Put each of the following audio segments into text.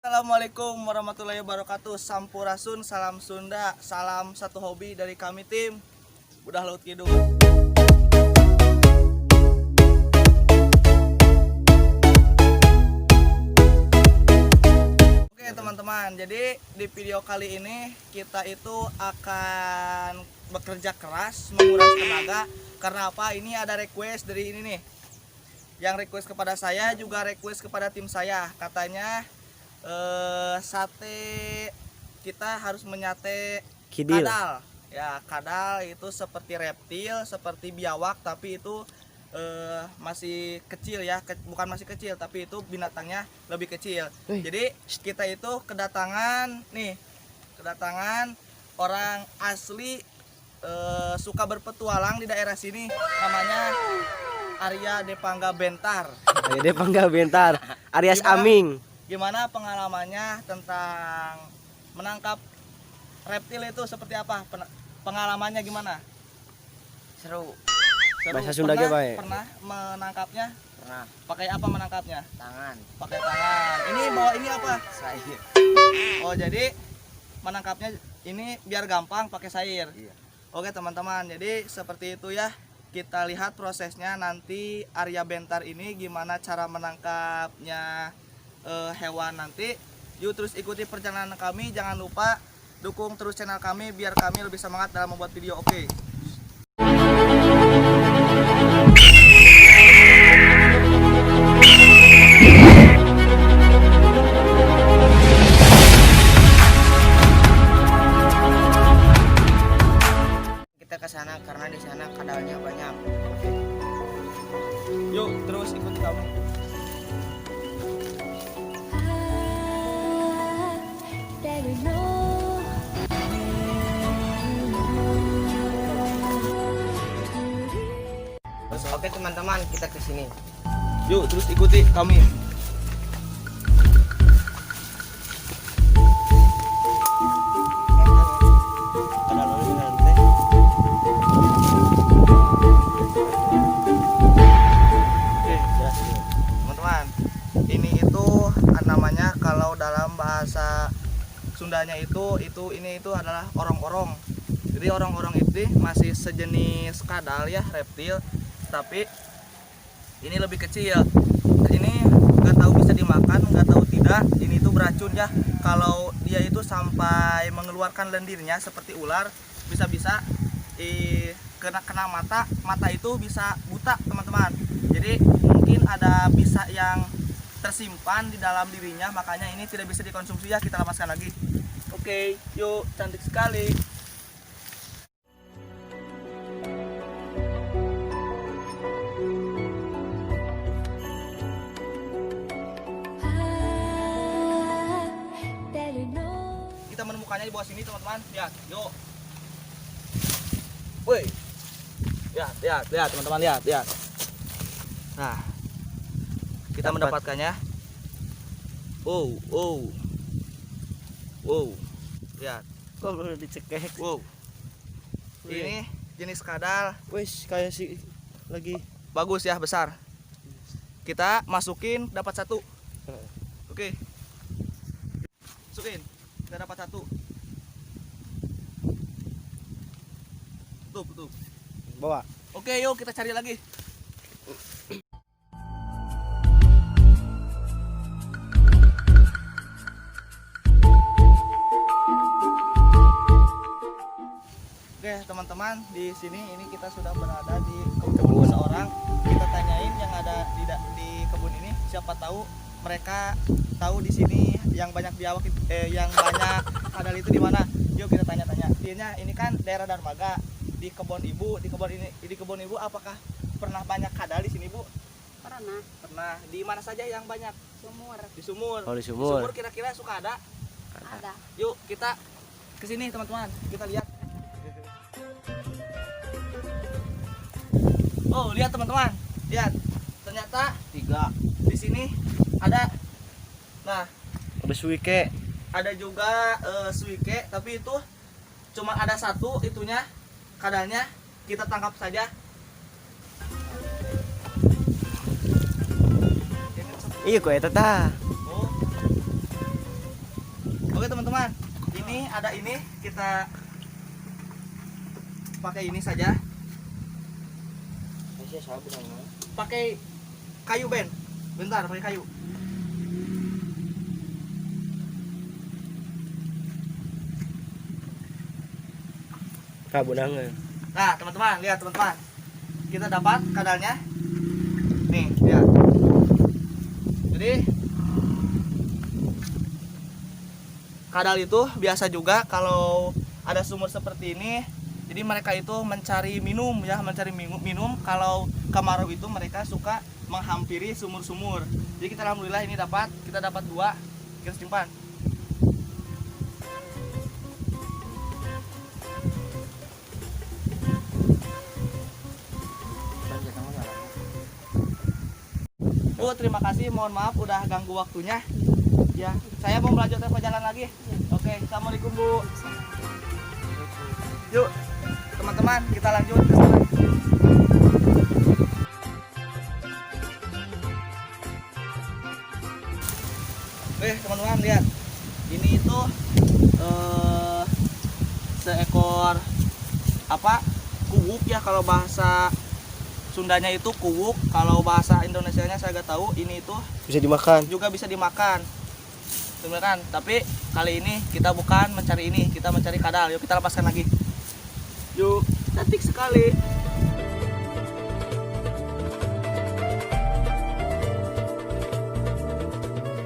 Assalamualaikum warahmatullahi wabarakatuh. Sampurasun, salam Sunda, salam satu hobi dari kami tim Budah Laut Kidul. Oke teman-teman, jadi di video kali ini kita itu akan bekerja keras, menguras tenaga. Karena apa? Ini ada request dari ini nih. Yang request kepada saya juga request kepada tim saya. Katanya sate kita harus menyate Kidil. kadal. Ya, kadal itu seperti reptil, seperti biawak, tapi itu masih kecil ya, bukan masih kecil, tapi itu binatangnya lebih kecil. Jadi kita itu kedatangan orang asli suka berpetualang di daerah sini, namanya Arya Depangga Bentar. Arya Depangga Bentar, Aryas Aming. Gimana pengalamannya tentang menangkap reptil itu seperti apa? Pengalamannya gimana? Seru. Bahasa Sunda ge bae. Pernah menangkapnya? Pernah. Pakai apa menangkapnya? Tangan. Pakai tangan. Ini bawa ini apa? Sair. Oh, jadi menangkapnya ini biar gampang pakai sair. Iya. Oke teman-teman, jadi seperti itu ya. Kita lihat prosesnya nanti Arya Bentar ini gimana cara menangkapnya hewan nanti. Yuk terus ikuti perjalanan kami, jangan lupa dukung terus channel kami biar kami lebih semangat dalam membuat video. Oke. Kita ke sana karena di sana kadalnya banyak. Yuk terus ikuti kami. Oke teman-teman, kita ke sini. Yuk terus ikuti kami. Teman-teman, ini itu namanya kalau dalam bahasa Sundanya itu adalah orong-orong. Jadi orong-orong itu masih sejenis kadal ya, reptil, tapi ini lebih kecil. Ini nggak tahu bisa dimakan, nggak tahu tidak. Ini itu beracun ya. Kalau dia itu sampai mengeluarkan lendirnya seperti ular, bisa-bisa kena mata itu bisa buta teman-teman. Jadi mungkin ada bisa yang tersimpan di dalam dirinya, makanya ini tidak bisa dikonsumsi ya. Kita lepaskan lagi. Oke, yuk, cantik sekali. Kita menemukannya di bawah sini teman-teman. Lihat, yuk. Woi. Lihat teman-teman, lihat. Nah, kita mendapatkannya. Wow. Lihat. Kok udah dicekek? Wow. Ini jenis kadal. Wes kayak si lagi. Bagus ya, besar. Kita masukin dapat satu. Oke. Masukin. Kita dapat satu. Tutup. Bawa. Oke, yuk kita cari lagi. Oke teman-teman, di sini ini kita sudah berada di kebun seseorang. Kita tanyain yang ada di kebun ini, siapa tahu mereka tahu di sini yang banyak biawak yang banyak kadal itu di mana. Yuk kita tanya-tanya. Ini kan daerah Darmaga, di kebun ibu, di kebun ibu apakah pernah banyak kadal di sini, Bu? Pernah. Di mana saja yang banyak? Sumur. Di sumur. Oh, di Di sumur. sumur kira-kira suka ada? Ada. Yuk kita ke sini teman-teman, kita lihat. Oh, lihat teman-teman. Lihat. Ternyata 3. di sini ada. Nah, Ada suike. ada juga suike, tapi itu cuma ada satu itunya, kadalnya. Kita tangkap saja. Iya kok eta tah. Oh. Oke teman-teman, ini ada ini, kita pakai ini saja. Pakai kayu Ben, bentar pakai kayu. Kabunangan. Nah teman-teman, lihat teman-teman, kita dapat kadalnya. Nih, lihat. Jadi kadal itu biasa juga kalau ada sumur seperti ini. Jadi mereka itu mencari minum ya, mencari minum. Kalau kemarau itu mereka suka menghampiri sumur-sumur. Jadi kita alhamdulillah ini kita dapat 2, kita simpan. Bu, terima kasih, mohon maaf udah ganggu waktunya. Ya, saya mau melanjutkan perjalanan lagi. Oke, assalamualaikum Bu. Yuk, teman-teman, kita lanjut ke sana. Teman-teman lihat, ini itu seekor apa? Kuwuk ya kalau bahasa Sundanya itu kuwuk, kalau bahasa Indonesianya saya nggak tahu. Ini itu Bisa dimakan. juga bisa dimakan. Sebenarnya, tapi kali ini kita bukan mencari ini, kita mencari kadal. Yuk kita lepaskan lagi. Yuk, cantik sekali.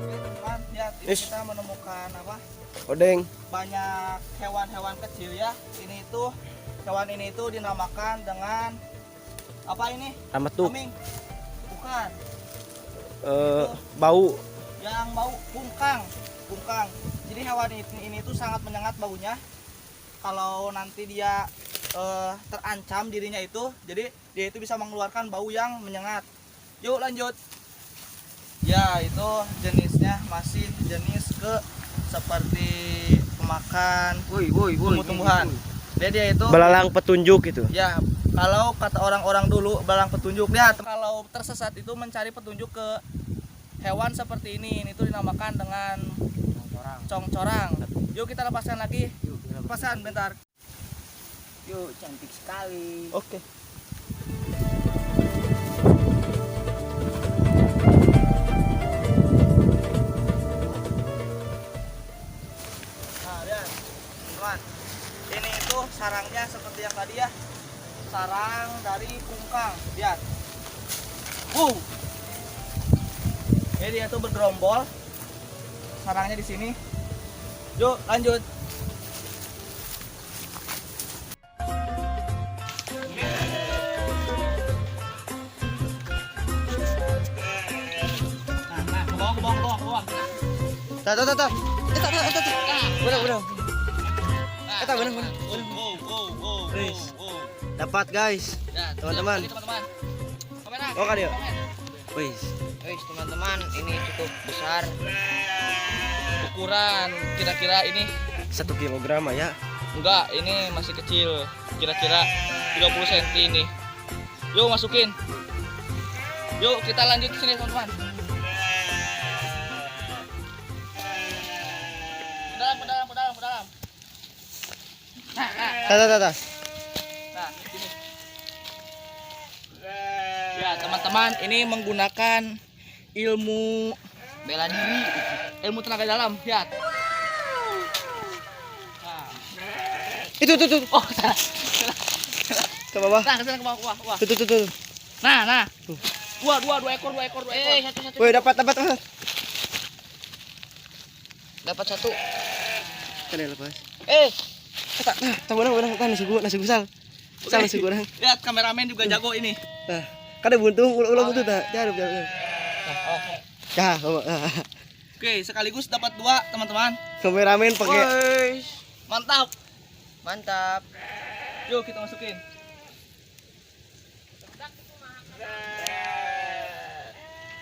Teman-teman, lihat ini kita menemukan apa? Odeng. Banyak hewan-hewan kecil ya. Hewan ini itu dinamakan dengan apa ini? Ramatuk. Aming. Bukan. Bau. Yang bau kungkang. Jadi hewan ini tuh sangat menyengat baunya. Kalau nanti dia terancam dirinya itu, jadi dia itu bisa mengeluarkan bau yang menyengat. Yuk lanjut. Ya, itu jenisnya masih jenis seperti pemakan tumbuh-tumbuhan. Dia itu Belalang petunjuk itu. ya, kalau kata orang-orang dulu belalang petunjuk. Lihat, kalau tersesat itu mencari petunjuk ke hewan seperti ini itu dinamakan dengan congcorang. Yuk kita lepaskan lagi. Lepaskan bentar. Yuk, cantik sekali. Oke. Nah, lihat, teman. Ini itu sarangnya seperti yang tadi ya. Sarang dari kungkang. Lihat. Jadi dia tuh bergerombol. Sarangnya di sini. Yuk, lanjut. Nah, ke bawah. Tuh. Benar. Eta benar. Dapat guys. Ya, Teman-teman. teman-teman. Kamera. Oh, kan, yuk. Wih. Guys, teman-teman, ini cukup besar. Ukuran kira-kira ini 1 kilogram ya. enggak, ini masih kecil. Kira-kira 30 cm ini. Yuk masukin. Yuk kita lanjut ke sini teman-teman. Ke dalam. Tah. Nah, sini. Ya, teman-teman, ini menggunakan ilmu Bela diri. ilmu tenaga dalam. Lihat. Nah. Itu. Oh, salah. Ke bawah. Nah, ke sana ke bawah. Wah. Tuh. Nah. Dua ekor. Satu. Woi, dapat. Dapat satu. Kan lepas. Kata. Tah benar nasi gusal. Nasi goreng. Lihat, kameramen juga jago ini. Tah. Kada buntung ulah buntung tah. Jaruk. Tah, Oke, sekaligus dapat 2, teman-teman. kameramen pakai Mantap. Yuk kita masukin.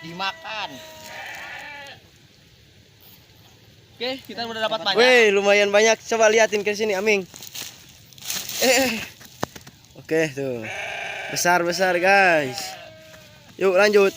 Dimakan. Oke, kita udah dapat banyak. Wih, lumayan banyak. Coba liatin ke sini, Aming. Oke, tuh. Besar, guys. Yuk, lanjut.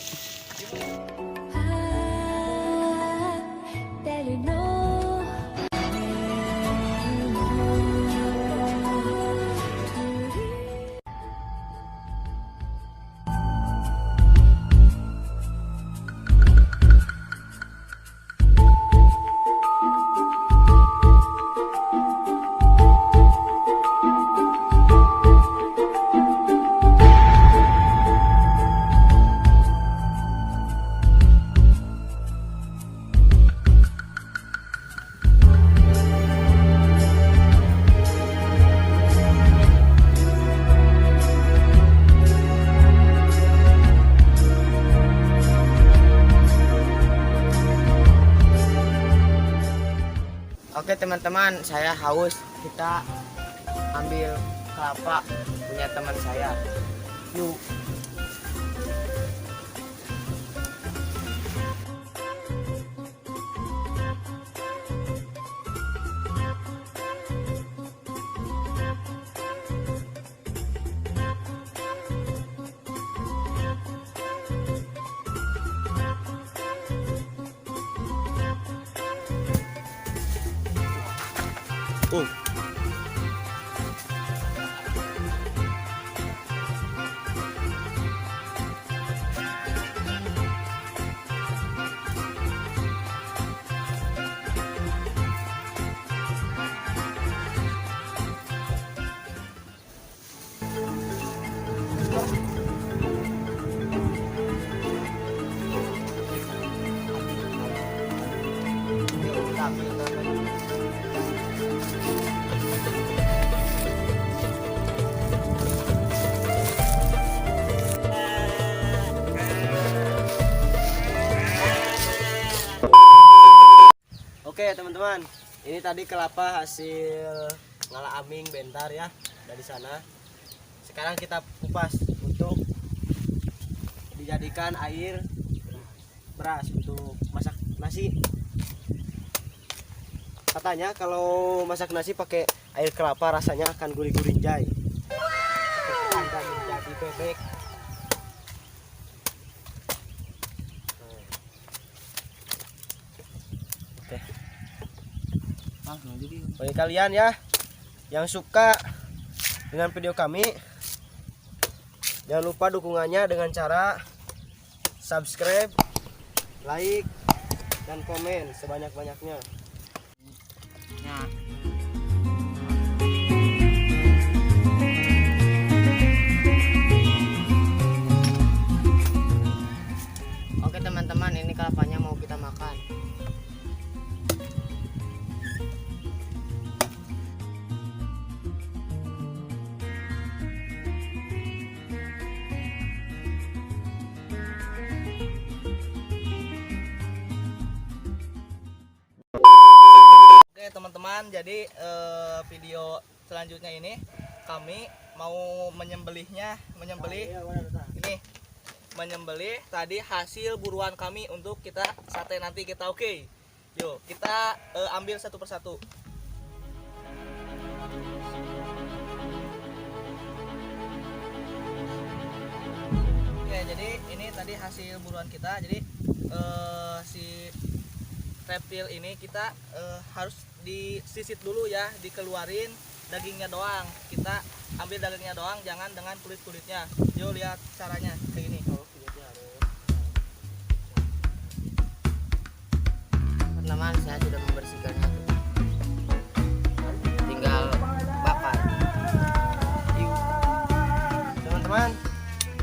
Oke teman-teman, saya haus. Kita ambil kelapa punya teman saya. Yuk. Oh. Yuk, kita ambil teman-teman. Oke teman-teman, ini tadi kelapa hasil ngala aming bentar ya dari sana. Sekarang kita kupas untuk dijadikan air beras untuk masak nasi. Katanya kalau masak nasi pakai air kelapa rasanya akan gurih-gurih jai. Akan menjadi bebek. Oke. Langsung aja dia. Bagi kalian ya yang suka dengan video kami, jangan lupa dukungannya dengan cara subscribe, like, dan komen sebanyak-banyaknya. Nah, oke teman-teman, ini kelapanya mau kita makan. Oke teman-teman, jadi video selanjutnya ini kami mau menyembelih ini, menyembelih tadi hasil buruan kami untuk kita sate nanti kita. Oke, yuk kita ambil satu persatu. Oke, jadi ini tadi hasil buruan kita. Jadi si reptil ini kita harus disisit dulu ya, dikeluarin dagingnya doang. Kita ambil dagingnya doang, jangan dengan kulit-kulitnya. Yuk lihat caranya kayak gini. Teman-teman, saya sudah membersihkannya. Tinggal bakar. Teman-teman,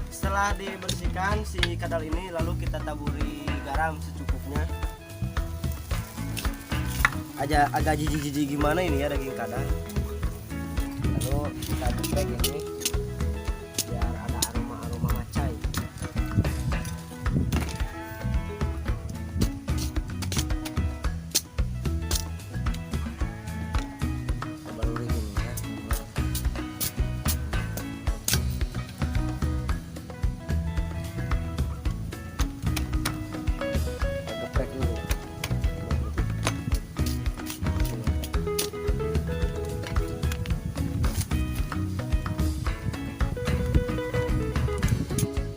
setelah dibersihkan si kadal ini, lalu kita taburi garam secukupnya. Agak jijik-jijik gimana ini ya daging kadal. Lalu kita geprek ini biar ada aroma macai. Kita baluri gini ya. Kita geprek dulu.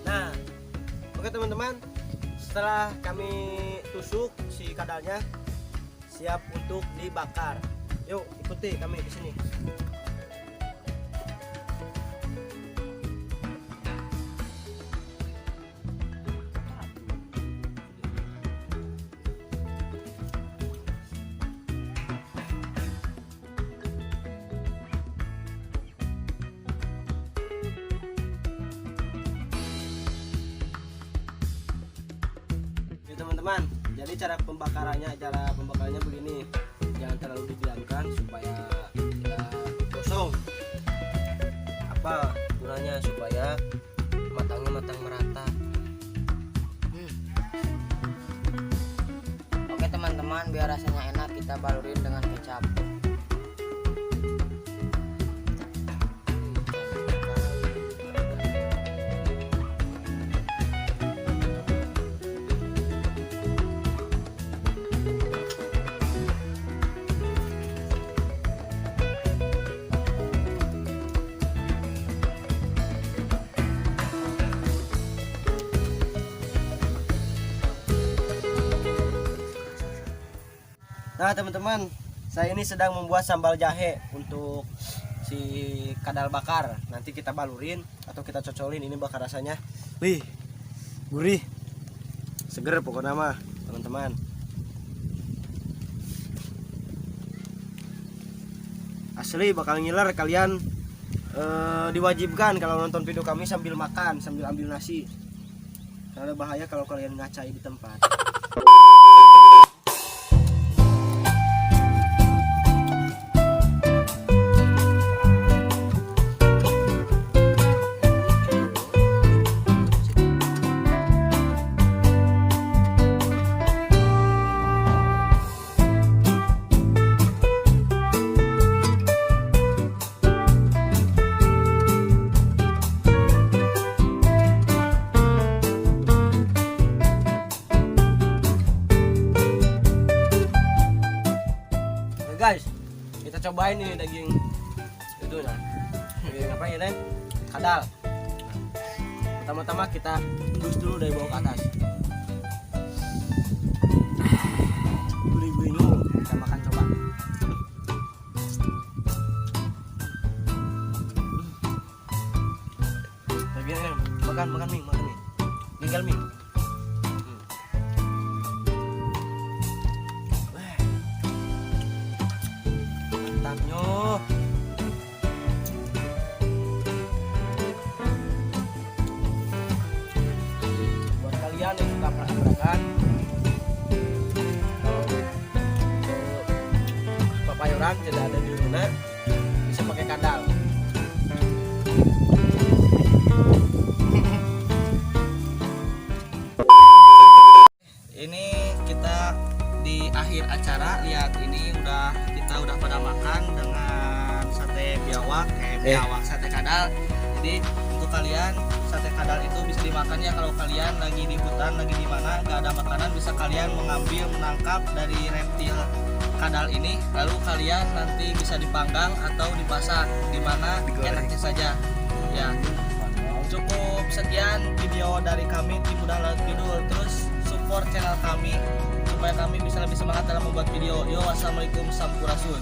Nah, oke teman-teman, setelah kami tusuk si kadalnya, siap untuk dibakar. Yuk ikuti kami di sini. Oke teman-teman, jadi cara pembakarannya begini. Jangan terlalu didiamkan supaya tidak gosong. Apa gunanya? Supaya matang merata. Oke teman-teman, biar rasanya enak kita balurin dengan kecap. Nah teman-teman, saya ini sedang membuat sambal jahe untuk si kadal bakar. Nanti kita balurin atau kita cocolin, ini bakar rasanya. Wih, gurih, seger pokoknya mah teman-teman. Asli bakal ngiler kalian. Diwajibkan kalau nonton video kami sambil makan, sambil ambil nasi. Karena bahaya kalau kalian ngacai di tempat. Guys, kita cobain nih daging itu nah. Daging apa ya, Nen? Kadal. Pertama-tama kita endus dulu dari bawah ke atas. Gurih-gurih, kita makan coba. Dagingnya makan Ming. Tinggal Ming. Mantapnya. Buat kalian yang suka perah-perahan, papayoran tidak ada di rumah, bisa pakai kadal. Ini kita di akhir acara, lihat ini kita udah pada makan dengan sate biawak, biawak sate kadal. Jadi untuk kalian sate kadal itu bisa dimakan ya kalau kalian lagi di hutan, lagi di mana nggak ada makanan, bisa kalian menangkap dari reptil kadal ini, lalu kalian nanti bisa dipanggang atau dimasak, dimana enaknya saja ya. Cukup sekian video dari kami Tim Muda Laut Kidul. Terus support channel kami supaya kami bisa lebih semangat dalam membuat video. Yo, wassalamualaikum, sampurasun.